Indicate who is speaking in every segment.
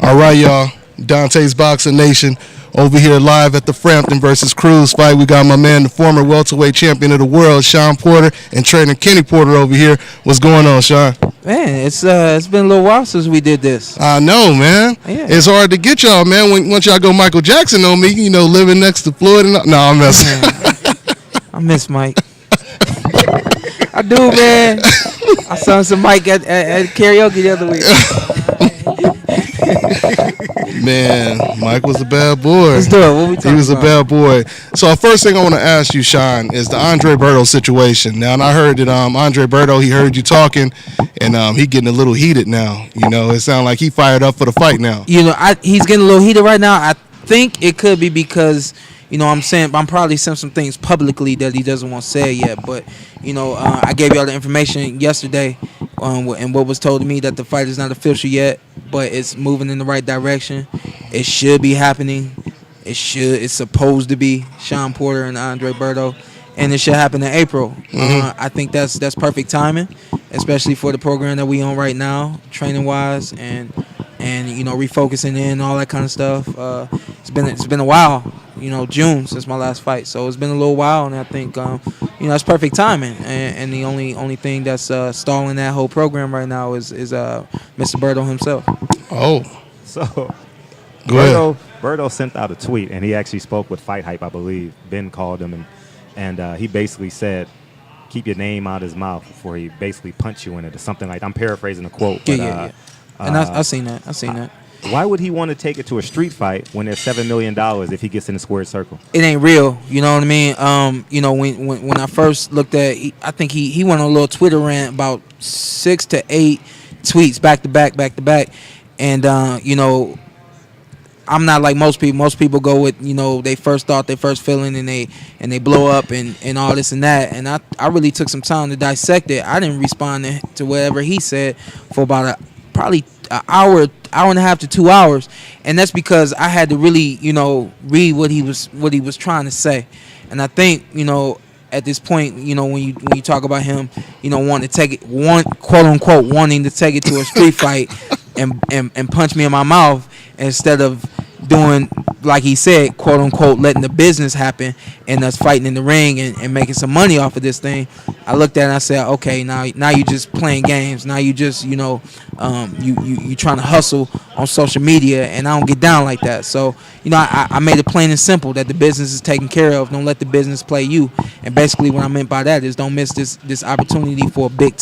Speaker 1: All right, y'all. Dante's Boxing Nation over here live at the Frampton versus Cruz fight. We got my man, the former welterweight champion of the world, Shawn Porter, and trainer Kenny Porter over here. What's going on, Shawn?
Speaker 2: Man, it's been a little while since we did this.
Speaker 1: I know, man.
Speaker 2: Yeah.
Speaker 1: It's hard to get y'all, man. Once y'all go Michael Jackson on me, living next to Floyd. No, I'm messing.
Speaker 2: I miss Mike. I do, man. I saw some Mike at karaoke the other week.
Speaker 1: Man, Mike was a bad boy.
Speaker 2: Let's do it. What we talking
Speaker 1: He was
Speaker 2: about?
Speaker 1: a bad boy. So, first thing I want to ask you, Shawn, is the Andre Berto situation. Now, and I heard that Andre Berto, he heard you talking, and he getting a little heated now. It sounds like he fired up for the fight now.
Speaker 2: He's getting a little heated right now. I think it could be because, I'm probably saying some things publicly that he doesn't want to say yet. But, I gave y'all the information yesterday, and what was told to me that the fight is not official yet, but it's moving in the right direction. It should be happening. It's supposed to be Shawn Porter and Andre Berto, and it should happen in April. I think that's perfect timing, especially for the program that we on right now, training wise, and refocusing in all that kind of stuff. It's been a while, June since my last fight, so it's been a little while, and I think that's perfect timing. And the only thing that's stalling that whole program right now is Mr. Berto himself.
Speaker 1: Oh,
Speaker 3: So
Speaker 1: go ahead.
Speaker 3: Berto sent out a tweet, and he actually spoke with Fight Hype, I believe. Ben called him, and he basically said, keep your name out of his mouth before he basically punch you in it or something like that. I'm paraphrasing the quote.
Speaker 2: Yeah. And I seen that.
Speaker 3: Why would he want to take it to a street fight when there's $7 million if he gets in the squared circle?
Speaker 2: It ain't real, you know what I mean? When I first looked at, I think he went on a little Twitter rant about 6 to 8 tweets back to back, and I'm not like most people. Most people go with they first thought, their first feeling, and they blow up and all this and that. And I really took some time to dissect it. I didn't respond to whatever he said for about probably an hour and a half to 2 hours, and that's because I had to really read what he was trying to say. And I think at this point when you talk about him wanting to take it, quote unquote wanting to take it to a street fight and punch me in my mouth instead of doing, like he said, quote unquote, letting the business happen and us fighting in the ring and making some money off of this thing. I looked at it and I said, okay, now you just playing games. Now you just you trying to hustle on social media, and I don't get down like that. So I made it plain and simple that the business is taken care of. Don't let the business play you. And basically what I meant by that is don't miss this opportunity for a big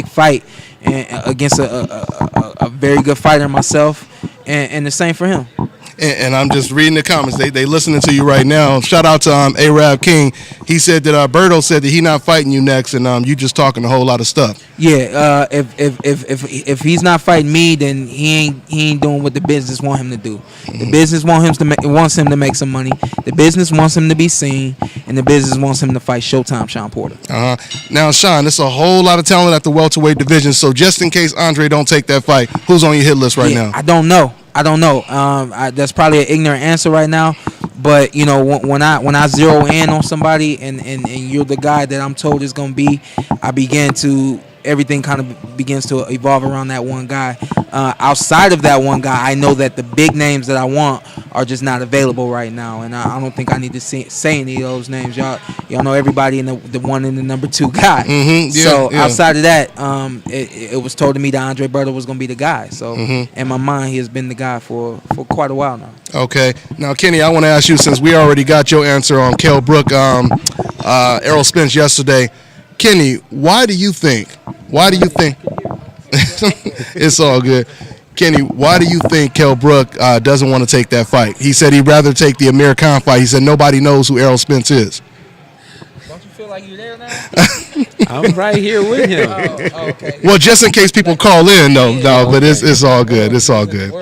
Speaker 2: fight and against a very good fighter myself, and the same for him.
Speaker 1: And I'm just reading the comments. They listening to you right now. Shout out to Arab King. He said that Berto said that he not fighting you next, and you just talking a whole lot of stuff.
Speaker 2: Yeah. If he's not fighting me, then he ain't doing what the business want him to do. The business wants him to make some money. The business wants him to be seen, and the business wants him to fight Showtime Shawn Porter.
Speaker 1: Now, Shawn, there's a whole lot of talent at the welterweight division. So just in case Andre don't take that fight, who's on your hit list right now?
Speaker 2: I don't know. That's probably an ignorant answer right now, but when I zero in on somebody and you're the guy that I'm told is gonna be, everything kind of begins to evolve around that one guy. Outside of that one guy, I know that the big names that I want are just not available right now, and I don't think I need to say any of those names. Y'all know everybody in the one and the number 2 guy. Outside of that, it was told to me that Andre Berto was going to be the guy. So in my mind, he has been the guy for quite a while now. Okay.
Speaker 1: Now, Kenny, I want to ask you, since we already got your answer on Kell Brook, Errol Spence yesterday. Kenny, why do you think it's all good? Kenny, why do you think Kell Brook doesn't want to take that fight? He said he'd rather take the Amir Khan fight. He said nobody knows who Errol Spence is.
Speaker 2: Don't you feel like you're there now?
Speaker 4: I'm right here with him.
Speaker 2: Okay.
Speaker 1: Well, just in case people call in, but it's all good. It's all good.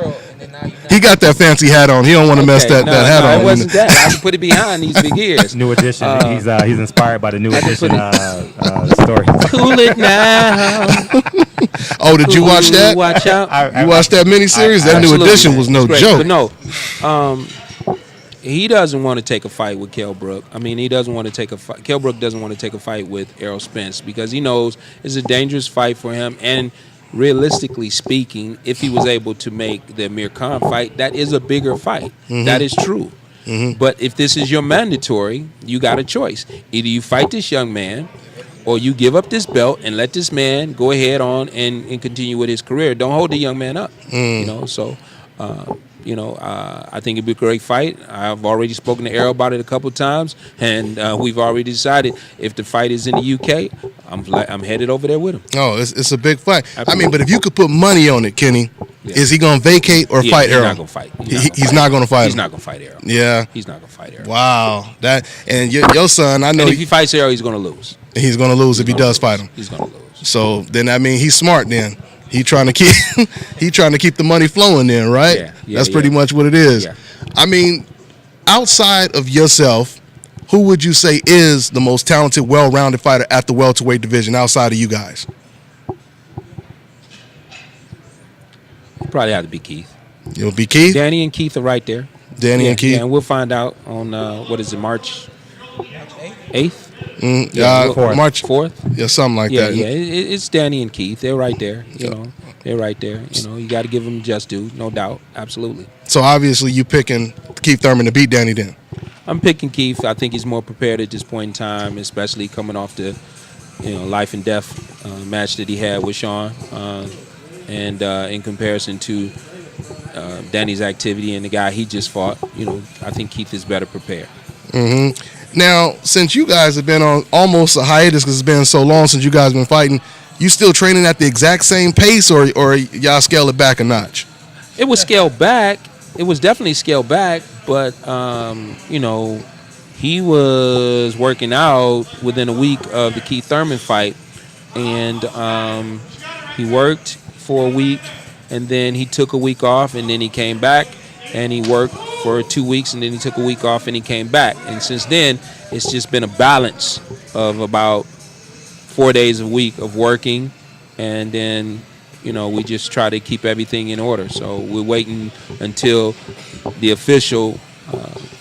Speaker 1: He got that fancy hat on. He don't want to mess that hat on.
Speaker 4: It wasn't that. I can put it behind these big ears.
Speaker 3: New edition. He's inspired by the new edition story.
Speaker 4: Cool it now.
Speaker 1: Oh, did you watch that?
Speaker 4: Watch out.
Speaker 1: You watched that miniseries? That new edition was no joke.
Speaker 4: But no, he doesn't want to take a fight with Kell Brook. I mean, he doesn't want to take a fight. Kell Brook doesn't want to take a fight with Errol Spence because he knows it's a dangerous fight for him. And realistically speaking, if he was able to make the Amir Khan fight, that is a bigger fight. That is true. But if this is your mandatory, you got a choice. Either you fight this young man, or you give up this belt and let this man go ahead on and continue with his career. Don't hold the young man up. So I think it'd be a great fight. I've already spoken to Errol about it a couple times, and we've already decided if the fight is in the UK, I'm headed over there with him.
Speaker 1: Oh, it's a big fight.
Speaker 4: Absolutely.
Speaker 1: I mean, but if you could put money on it, Kenny, is he going to vacate or fight Errol?
Speaker 4: He's not going to fight.
Speaker 1: He's not going to fight.
Speaker 4: He's
Speaker 1: him.
Speaker 4: not going to fight Errol.
Speaker 1: Yeah.
Speaker 4: He's not going to fight Errol.
Speaker 1: Wow. And your son, I know
Speaker 4: And if he fights Errol, he's going to lose.
Speaker 1: He's going to lose if he does fight him.
Speaker 4: He's going to lose.
Speaker 1: So then I mean he's smart then. He trying to keep the money flowing then, right?
Speaker 4: Yeah,
Speaker 1: That's pretty much what it is.
Speaker 4: Yeah.
Speaker 1: I mean, outside of yourself, who would you say is the most talented, well-rounded fighter at the welterweight division outside of you guys?
Speaker 4: Probably have to be Keith.
Speaker 1: It would be Keith?
Speaker 4: Danny and Keith are right there.
Speaker 1: Danny and Keith?
Speaker 4: Yeah, and we'll find out on, March 8th?
Speaker 1: March
Speaker 4: 4th?
Speaker 1: Yeah, something like
Speaker 4: Yeah,
Speaker 1: that.
Speaker 4: yeah. It's Danny and Keith. They're right there. They're right there. You got to give them just due, no doubt. Absolutely.
Speaker 1: So obviously you picking Keith Thurman to beat Danny then.
Speaker 4: I'm picking Keith. I think he's more prepared at this point in time, especially coming off the life and death match that he had with Shawn, and in comparison to Danny's activity and the guy he just fought, I think Keith is better prepared.
Speaker 1: Now, since you guys have been on almost a hiatus because it's been so long since you guys been fighting, you still training at the exact same pace, or y'all scale it back a notch?
Speaker 4: It was scaled back. It was definitely scaled back, but he was working out within a week of the Keith Thurman fight, and he worked for a week, and then he took a week off, and then he came back, and he worked for 2 weeks, and then he took a week off, and he came back. And since then, it's just been a balance of about 4 days a week of working, and then we just try to keep everything in order. So we're waiting until the official,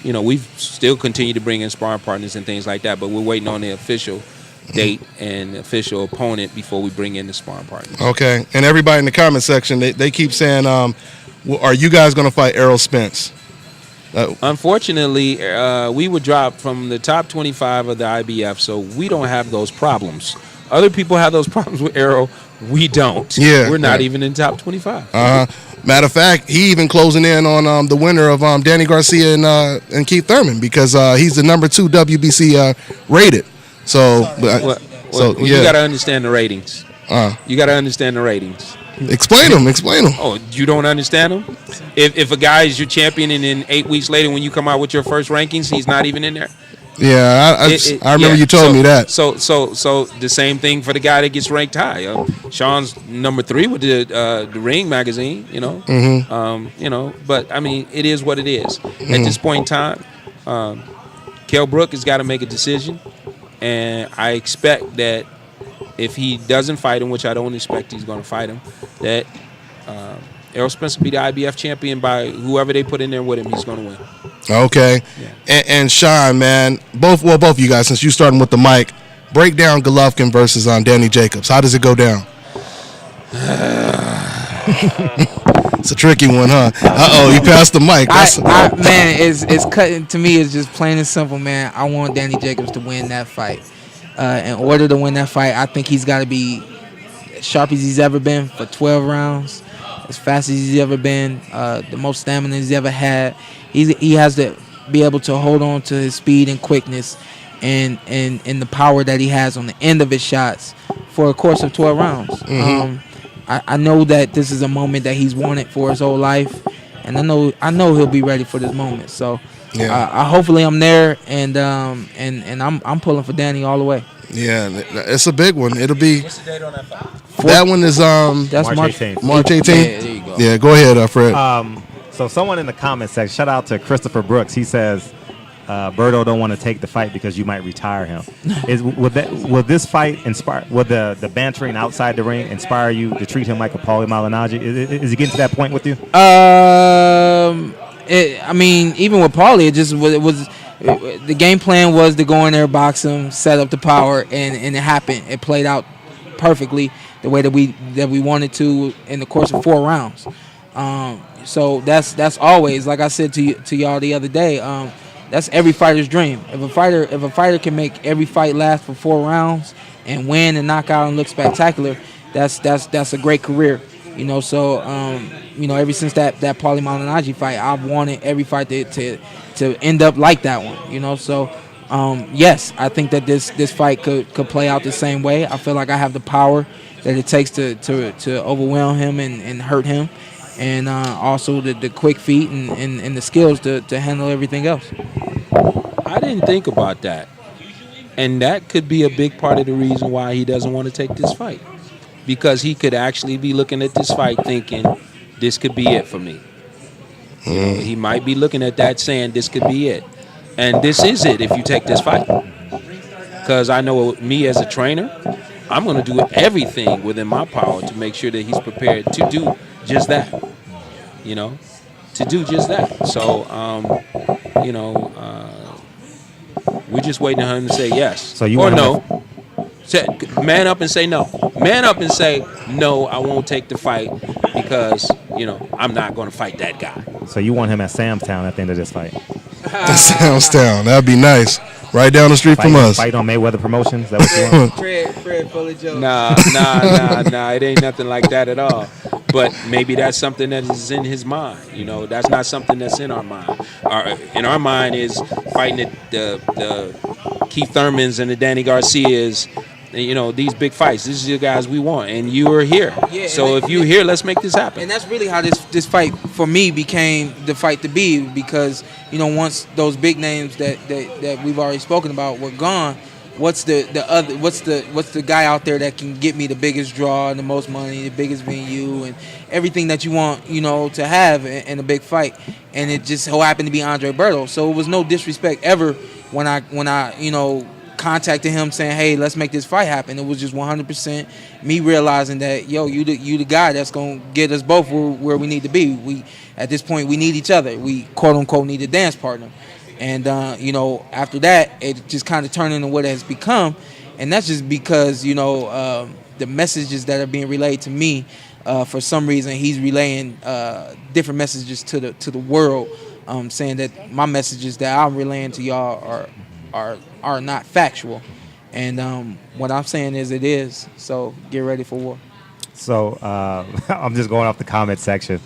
Speaker 4: we've still continue to bring in sparring partners and things like that, but we're waiting on the official date and official opponent before we bring in the sparring partners.
Speaker 1: Okay. And everybody in the comment section, they keep saying, are you guys going to fight Errol Spence?
Speaker 4: Unfortunately, we were dropped from the top 25 of the IBF, so we don't have those problems. Other people have those problems with Errol. We don't.
Speaker 1: Yeah,
Speaker 4: we're not even in top 25.
Speaker 1: Matter of fact, he even closing in on the winner of Danny Garcia and Keith Thurman because he's the number 2 WBC rated. So,
Speaker 4: you got to understand the ratings. You got to understand the ratings.
Speaker 1: Explain them.
Speaker 4: Oh, you don't understand them? If a guy is your champion and then 8 weeks later when you come out with your first rankings, he's not even in there.
Speaker 1: Yeah, I remember you told me that.
Speaker 4: So the same thing for the guy that gets ranked high. Sean's number 3 with the Ring magazine. But I mean, it is what it is. At this point in time, Kell Brook has got to make a decision, and I expect that if he doesn't fight him, which I don't expect he's going to fight him, that Errol Spence will be the IBF champion by whoever they put in there with him. He's going to win.
Speaker 1: Okay. Yeah. And Shawn, man, both of you guys, since you starting with the mic, break down Golovkin versus Danny Jacobs. How does it go down? It's a tricky one, huh? You passed the mic.
Speaker 2: Man, it's cutting to me. It's just plain and simple, man. I want Danny Jacobs to win that fight. In order to win that fight, I think he's got to be as sharp as he's ever been for 12 rounds, as fast as he's ever been, the most stamina he's ever had. He has to be able to hold on to his speed and quickness and the power that he has on the end of his shots for a course of 12 rounds. I know that this is a moment that he's wanted for his whole life, and I know he'll be ready for this moment. So hopefully I'm there, and I'm pulling for Danny all the way.
Speaker 1: Yeah, it's a big one. It'll be.
Speaker 4: What's the date on that fight?
Speaker 1: That one is
Speaker 2: that's
Speaker 3: March 18th.
Speaker 1: March 18th.
Speaker 2: Yeah, there you go.
Speaker 1: Yeah, go ahead, Fred.
Speaker 3: So someone in the comment section, shout out to Christopher Brooks. He says, Berto don't want to take the fight because you might retire him. Will this fight inspire? Will the bantering outside the ring inspire you to treat him like a Paulie Malignaggi? Is he getting to that point with you?
Speaker 2: I mean, even with Paulie, it was the game plan was to go in there, box him, set up the power, and it happened. It played out perfectly. the way that we wanted to in the course of 4 rounds. So that's always, like I said to y'all the other day. That's every fighter's dream. If a fighter can make every fight last for 4 rounds and win and knock out and look spectacular, that's a great career. So ever since that Paulie Malignaggi fight, I've wanted every fight to end up like that one. So yes, I think that this fight could play out the same way. I feel like I have the power that it takes to overwhelm him and hurt him, and also the quick feet and the skills to handle everything else.
Speaker 4: I didn't think about that. And that could be a big part of the reason why he doesn't want to take this fight. Because he could actually be looking at this fight thinking, this could be it for me. He might be looking at that saying, this could be it. And this is it if you take this fight. Because I know me as a trainer, I'm going to do everything within my power to make sure that he's prepared to do just that. To do just that. So, we're just waiting on him to say yes.
Speaker 3: So you
Speaker 4: or
Speaker 3: want
Speaker 4: no. Man up and say no. Man up and say, no, I won't take the fight because, I'm not going to fight that guy.
Speaker 3: So you want him at Sam's Town at the end of this fight?
Speaker 1: Sam's Town. That'd be nice. Right down the street from us.
Speaker 3: Fight on Mayweather Promotions? Is that what you want?
Speaker 2: Fred, full of jokes.
Speaker 4: Nah. It ain't nothing like that at all. But maybe that's something that is in his mind. That's not something that's in our mind. In our mind is fighting the Keith Thurmans and the Danny Garcias. These big fights. These are the guys we want, and you are here.
Speaker 2: Yeah,
Speaker 4: so if you're here, let's make this happen.
Speaker 2: And that's really how this fight for me became the fight to be, because once those big names that we've already spoken about were gone, what's the guy out there that can get me the biggest draw and the most money, the biggest venue, and everything that you want to have in a big fight? And it just so happened to be Andre Berto. So it was no disrespect ever when I contacted him saying, hey, let's make this fight happen. It was just 100% me realizing that, you the guy that's going to get us both where we need to be. We at this point, we need each other. We, quote unquote, need a dance partner. And after that, it just kind of turned into what it has become. And that's just because the messages that are being relayed to me, for some reason he's relaying different messages to the world, saying that my messages that I'm relaying to y'all are not factual, and what I'm saying is it is. So get ready for war.
Speaker 3: So I'm just going off the comment section.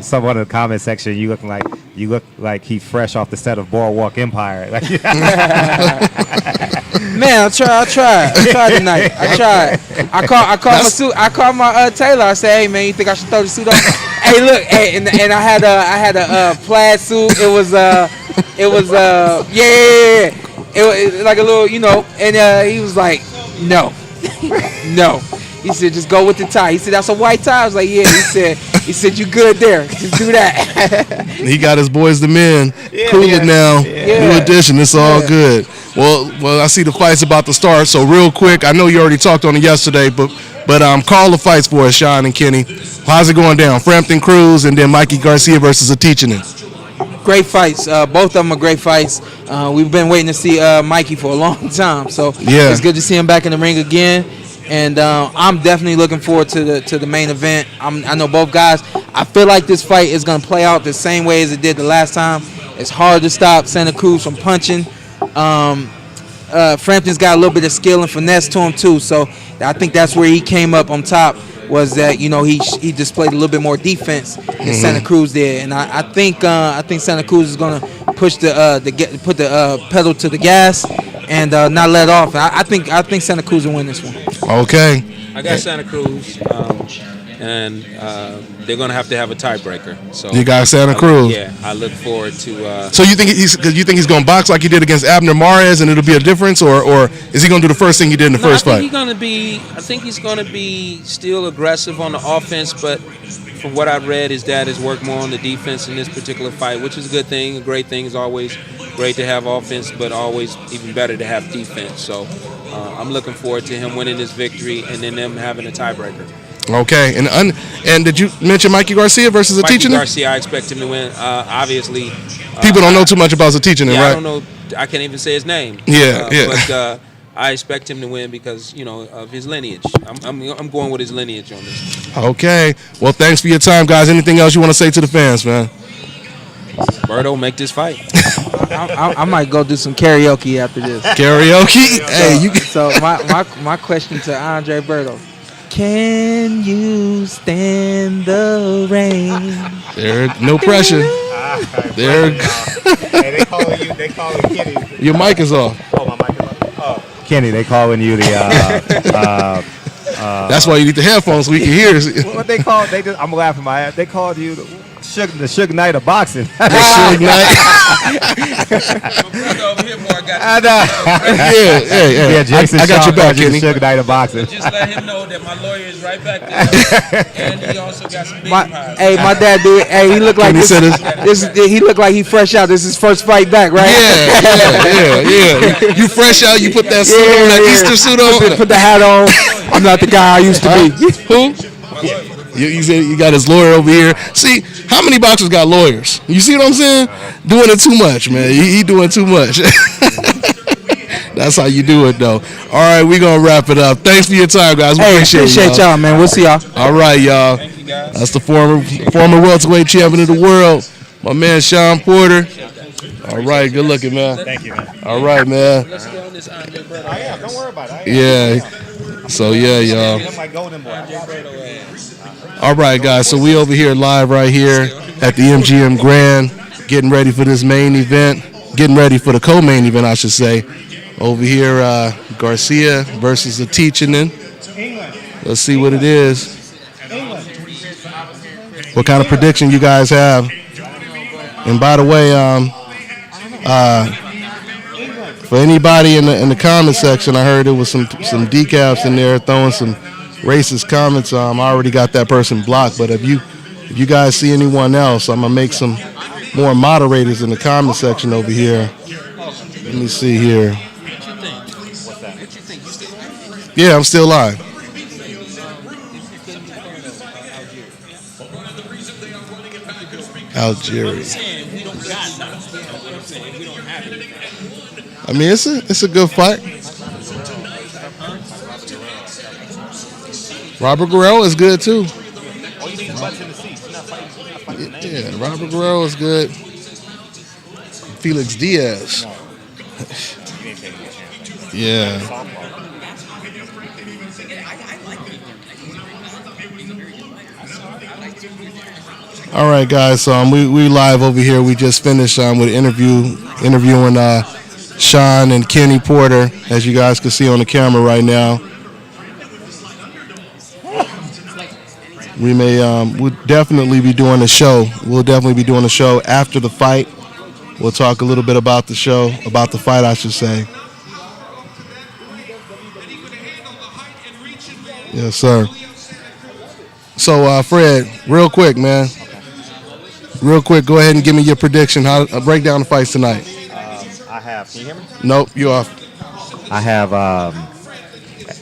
Speaker 3: Someone in the comment section, you look like he's fresh off the set of Boardwalk Empire.
Speaker 2: Man, I tried tonight. I called my tailor. I said, hey man, you think I should throw the suit on? Hey, look, hey, and I had a plaid suit. It was It was like a little, and he was like, no. He said, just go with the tie. He said, that's a white tie. I was like, yeah. He said, you good there. Just do that.
Speaker 1: He got his boys, the men, cooling now.
Speaker 2: Yeah.
Speaker 1: New edition. It's all good. Well, I see the fight's about to start. So real quick, I know you already talked on it yesterday, but call the fights for us, Shawn and Kenny. How's it going down? Frampton Cruz and then Mikey Garcia versus Atichinen.
Speaker 2: Great fights. Both of them are great fights. We've been waiting to see Mikey for a long time. So it's good to see him back in the ring again. And I'm definitely looking forward to the main event. I know both guys. I feel like this fight is going to play out the same way as it did the last time. It's hard to stop Santa Cruz from punching. Frampton's got a little bit of skill and finesse to him too. So I think that's where he came up on top. Was that he displayed a little bit more defense than Santa Cruz did, and I think Santa Cruz is gonna push put the pedal to the gas and not let off. I think Santa Cruz will win this one.
Speaker 1: Okay.
Speaker 4: I got Santa Cruz, and they're gonna have to have a tiebreaker. So
Speaker 1: you got Santa Cruz.
Speaker 4: Yeah, I look forward to.
Speaker 1: So you think he's gonna box like he did against Abner Mares, and it'll be a difference, or is he gonna do the first thing he did in the first fight?
Speaker 4: I think he's gonna be still aggressive on the offense, but from what I've read, his dad has worked more on the defense in this particular fight, which is a good thing. A great thing is always great to have offense, but always even better to have defense. So I'm looking forward to him winning this victory and then them having a tiebreaker.
Speaker 1: Okay, and did you mention Mikey Garcia versus Atichinen?
Speaker 4: Mikey Garcia, I expect him to win. Obviously,
Speaker 1: people don't know too much about Atichinen, right?
Speaker 4: I don't know. I can't even say his name.
Speaker 1: Yeah.
Speaker 4: But I expect him to win because of his lineage. I'm going with his lineage on this.
Speaker 1: Okay. Well, thanks for your time, guys. Anything else you want to say to the fans, man?
Speaker 4: Berto, make this fight.
Speaker 2: I might go do some karaoke after this.
Speaker 1: Karaoke? Hey, you.
Speaker 2: So my question to Andre Berto: can you stand the rain?
Speaker 1: There, no pressure. There.
Speaker 3: Hey, they calling Kenny.
Speaker 1: Your mic is off.
Speaker 3: Oh, my mic is off. Oh, Kenny, they calling you the.
Speaker 1: That's why you need the headphones so we can hear.
Speaker 3: What they called? I'm laughing my ass. They called you the Suge Knight of boxing.
Speaker 1: Suge Knight. Yeah,
Speaker 3: Jason
Speaker 1: I got
Speaker 3: Shawn
Speaker 1: your back,
Speaker 3: called you
Speaker 1: Kenny.
Speaker 3: the Suge Knight of boxing.
Speaker 4: Just let him know that my lawyer is right back there, and he also got some big pies.
Speaker 2: Hey, my dad do it. Hey, he look like he look like he fresh out. This is his first fight back, right?
Speaker 1: Yeah. You fresh out, you put that suit on, that Easter suit on.
Speaker 2: Put the hat on. I'm not the guy I used to be.
Speaker 1: Who? You said you got his lawyer over here. See, how many boxers got lawyers? You see what I'm saying? Doing it too much, man. He doing too much. That's how you do it, though. All right, we're going to wrap it up. Thanks for your time, guys. We
Speaker 2: appreciate y'all, man. We'll see y'all.
Speaker 1: All right, y'all.
Speaker 4: Thank you, guys.
Speaker 1: That's the former welterweight champion of the world, my man Shawn Porter. All right, good looking, man.
Speaker 3: Thank you, man.
Speaker 1: All right, man.
Speaker 4: Let's get on this Andre Berto.
Speaker 3: Yeah, don't worry about it.
Speaker 1: Yeah. So, yeah, y'all.
Speaker 3: I'm my golden boy.
Speaker 1: All right, guys. So we over here live right here at the MGM Grand, getting ready for this main event, getting ready for the co-main event, I should say. Over here, Garcia versus the Teachinen. Let's see what it is. What kind of prediction you guys have? And by the way, for anybody in the comment section, I heard there was some decaps in there throwing some racist comments. I already got that person blocked. But if you guys see anyone else, I'm gonna make some more moderators in the comment section over here. Let me see here. Yeah, I'm still live. Algeria. I mean, it's a good fight. Robert Guerrero is good too. Yeah, Robert Guerrero is good. Felix Diaz. Yeah. All right, guys. We live over here. We just finished with interviewing Shawn and Kenny Porter, as you guys can see on the camera right now. We'll definitely be doing a show. We'll definitely be doing a show after the fight. We'll talk a little bit about the show, about the fight, I should say. Yes, sir. So, Fred, real quick, man. Real quick, go ahead and give me your prediction. Break down the fights tonight.
Speaker 3: I have. Can you hear me?
Speaker 1: Nope, you off.
Speaker 3: I have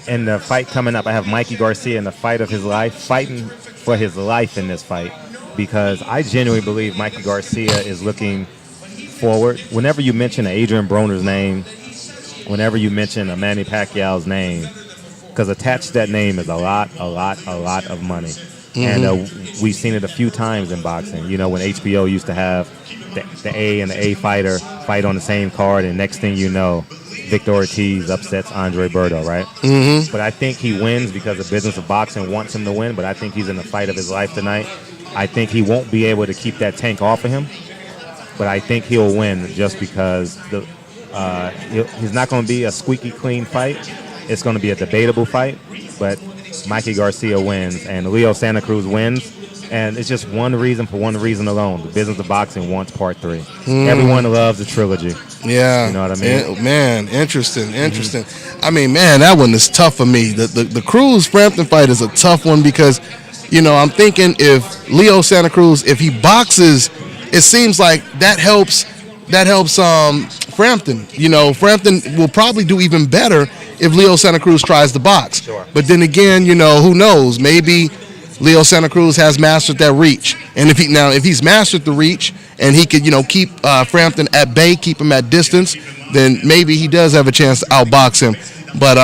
Speaker 3: in the fight coming up. I have Mikey Garcia in the fight of his life, fighting for his life in this fight, because I genuinely believe Mikey Garcia is looking forward. Whenever you mention Adrian Broner's name, whenever you mention a Manny Pacquiao's name, because attached to that name is a lot of money. Mm-hmm. And we've seen it a few times in boxing. You know, when HBO used to have the A and the A fighter fight on the same card, and next thing you know, Victor Ortiz upsets Andre Berto, right?
Speaker 1: Mm-hmm.
Speaker 3: But I think he wins because the business of boxing wants him to win, but I think he's in the fight of his life tonight. I think he won't be able to keep that tank off of him, but I think he'll win just because he's not going to be a squeaky clean fight. It's going to be a debatable fight, but Mikey Garcia wins and Leo Santa Cruz wins. And it's just one reason alone. The business of boxing wants part 3. Everyone loves the trilogy.
Speaker 1: Yeah.
Speaker 3: You know what I mean?
Speaker 1: Man, interesting. I mean, man, that one is tough for me. The Cruz-Frampton fight is a tough one because, you know, I'm thinking if Leo Santa Cruz, if he boxes, it seems like that helps Frampton. You know, Frampton will probably do even better if Leo Santa Cruz tries to box.
Speaker 3: Sure.
Speaker 1: But then again, you know, who knows? Maybe Leo Santa Cruz has mastered that reach. And if he's mastered the reach and he could, you know, keep Frampton at bay, keep him at distance, then maybe he does have a chance to outbox him. But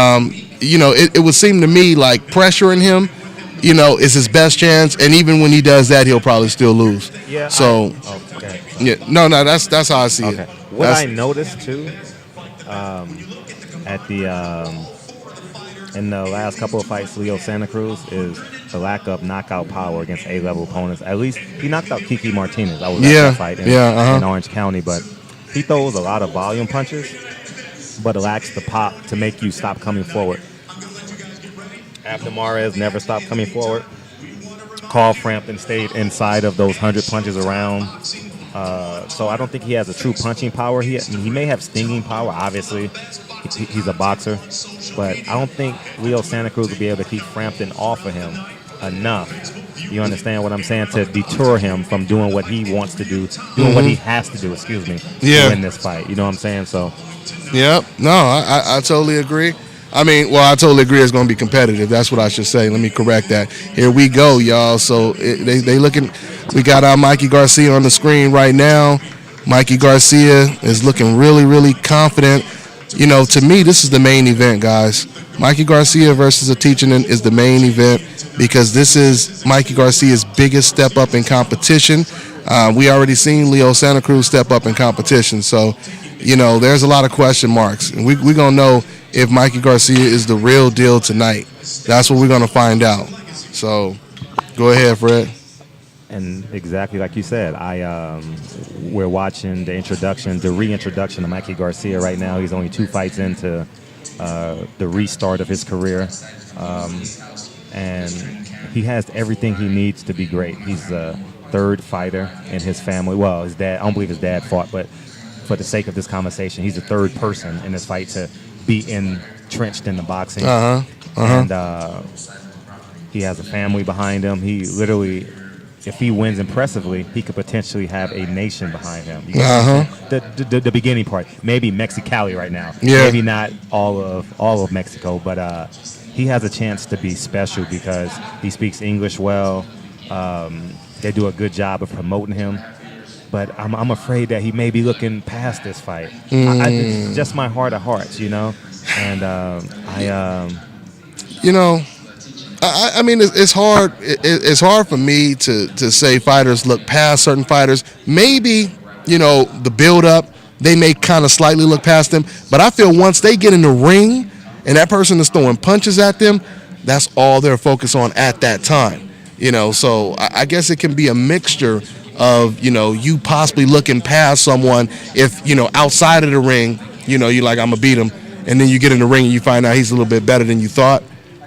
Speaker 1: it would seem to me like pressuring him, is his best chance. And even when he does that, he'll probably still lose.
Speaker 3: Yeah.
Speaker 1: So
Speaker 3: Okay.
Speaker 1: yeah, no, that's how I see
Speaker 3: Okay.
Speaker 1: it.
Speaker 3: What
Speaker 1: That's,
Speaker 3: I noticed too, at the in the last couple of fights, Leo Santa Cruz is the lack of knockout power against A-level opponents. At least he knocked out Kiki Martinez. I was at that fight in Orange County, but he throws a lot of volume punches, but lacks the pop to make you stop coming forward. After Mares never stopped coming forward, Carl Frampton stayed inside of those 100 punches around. So I don't think he has a true punching power. He may have stinging power, obviously. He's a boxer. But I don't think Leo Santa Cruz will be able to keep Frampton off of him enough. You understand what I'm saying? To deter him from doing what he wants to do, doing what he has to do, to win this fight. You know what I'm saying? So.
Speaker 1: Yep. No, I totally agree. I totally agree it's going to be competitive. That's what I should say. Let me correct that. Here we go, y'all. So they looking. We got our Mikey Garcia on the screen right now. Mikey Garcia is looking really, really confident. To me, this is the main event, guys. Mikey Garcia versus Atichanin is the main event because this is Mikey Garcia's biggest step up in competition. We already seen Leo Santa Cruz step up in competition. So, there's a lot of question marks. And we're going to know if Mikey Garcia is the real deal tonight. That's what we're going to find out. So, go ahead, Fred.
Speaker 3: And exactly like you said, we're watching the reintroduction of Mikey Garcia right now. He's only 2 fights into the restart of his career. And he has everything he needs to be great. He's the 3rd fighter in his family. Well, his dad, I don't believe his dad fought, but for the sake of this conversation, he's the 3rd person in this fight to be entrenched in the boxing. And he has a family behind him. He literally, if he wins impressively, he could potentially have a nation behind him. The beginning part, maybe Mexicali right now.
Speaker 1: Yeah.
Speaker 3: Maybe not all of Mexico, but he has a chance to be special because he speaks English well. They do a good job of promoting him. But I'm afraid that he may be looking past this fight. It's just my heart of hearts, And
Speaker 1: it's hard. It's hard for me to say fighters look past certain fighters. Maybe the build up, they may kind of slightly look past them. But I feel once they get in the ring and that person is throwing punches at them, that's all they're focused on at that time. So I guess it can be a mixture of you possibly looking past someone if outside of the ring you're like, I'm gonna beat him, and then you get in the ring and you find out he's a little bit better than you thought.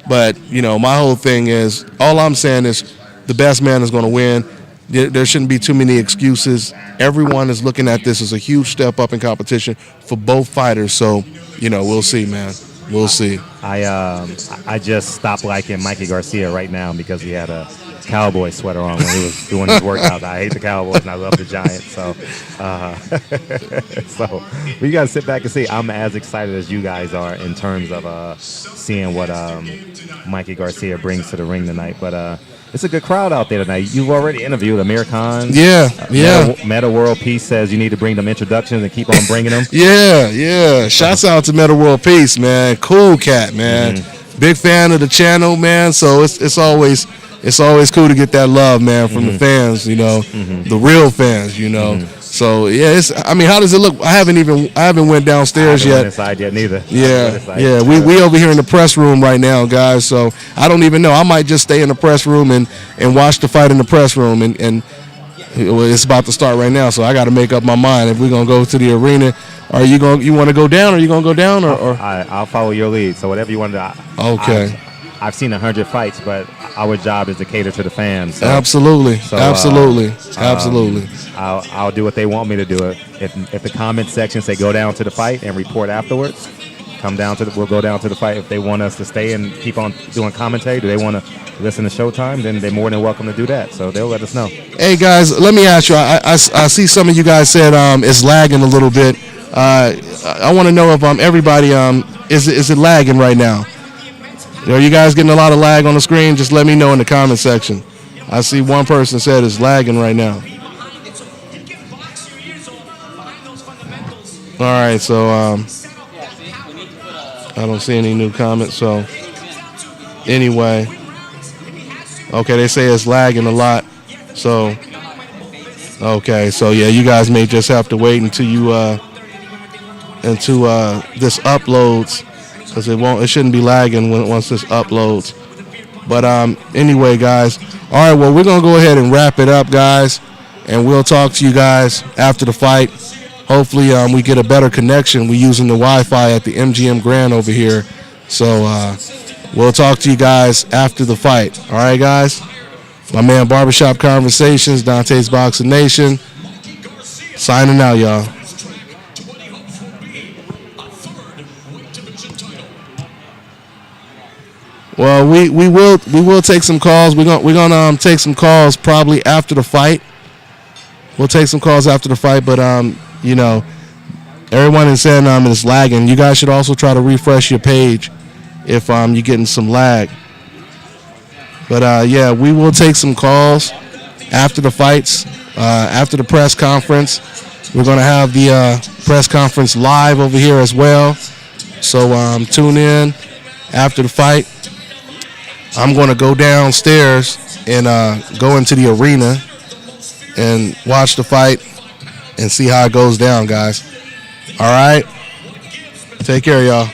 Speaker 1: But my whole thing is, all I'm saying is the best man is going to win. There shouldn't be too many excuses. Everyone is looking at this as a huge step up in competition for both fighters. So we'll see, man. We'll see.
Speaker 3: I just stopped liking Mikey Garcia right now because he had a Cowboy sweater on when he was doing his workouts. I hate the Cowboys and I love the Giants. So, so we got to sit back and see. I'm as excited as you guys are in terms of seeing what Mikey Garcia brings to the ring tonight. But it's a good crowd out there tonight. You've already interviewed Amir Khan.
Speaker 1: Yeah.
Speaker 3: Meta World Peace says you need to bring them introductions and keep on bringing them.
Speaker 1: Yeah. Shouts out to Meta World Peace, man. Cool cat, man. Big fan of the channel, man. So it's always cool to get that love, man, from the fans, the real fans, So how does it look? I haven't went downstairs yet.
Speaker 3: Inside yet neither.
Speaker 1: Yeah. We over here in the press room right now, guys. So I don't even know. I might just stay in the press room and watch the fight in the press room, and it's about to start right now. So I got to make up my mind if we're gonna go to the arena. Are you want to go down? Are you gonna go down or?
Speaker 3: I'll follow your lead. So whatever you want to.
Speaker 1: Okay.
Speaker 3: I've seen 100 fights, but our job is to cater to the fans. So,
Speaker 1: absolutely.
Speaker 3: I'll do what they want me to do. If the comment section say go down to the fight and report afterwards, we'll go down to the fight. If they want us to stay and keep on doing commentary, do they want to listen to Showtime? Then they're more than welcome to do that. So they'll let us know.
Speaker 1: Hey guys, let me ask you. I see some of you guys said it's lagging a little bit. I want to know if everybody is it lagging right now? Are you guys getting a lot of lag on the screen? Just let me know in the comment section. I see one person said it's lagging right now. All right, so I don't see any new comments. So anyway, okay, they say it's lagging a lot. So okay, so yeah, you guys may just have to wait until this uploads, because it shouldn't be lagging once this uploads. But anyway, guys, all right, well, we're gonna go ahead and wrap it up, guys, and we'll talk to you guys after the fight. Hopefully we get a better connection. We're using the Wi-Fi at the MGM Grand over here, so we'll talk to you guys after the fight. All right, guys. My man, Barbershop Conversations, Dante's Boxing Nation, signing out, y'all. Well, we will take some calls. We're gonna take some calls probably after the fight. We'll take some calls after the fight, but you know, everyone is saying it's lagging. You guys should also try to refresh your page if you're getting some lag. But yeah, we will take some calls after the fights, after the press conference. We're gonna have the press conference live over here as well. So tune in after the fight. I'm gonna go downstairs and go into the arena and watch the fight and see how it goes down, guys. All right, take care, y'all.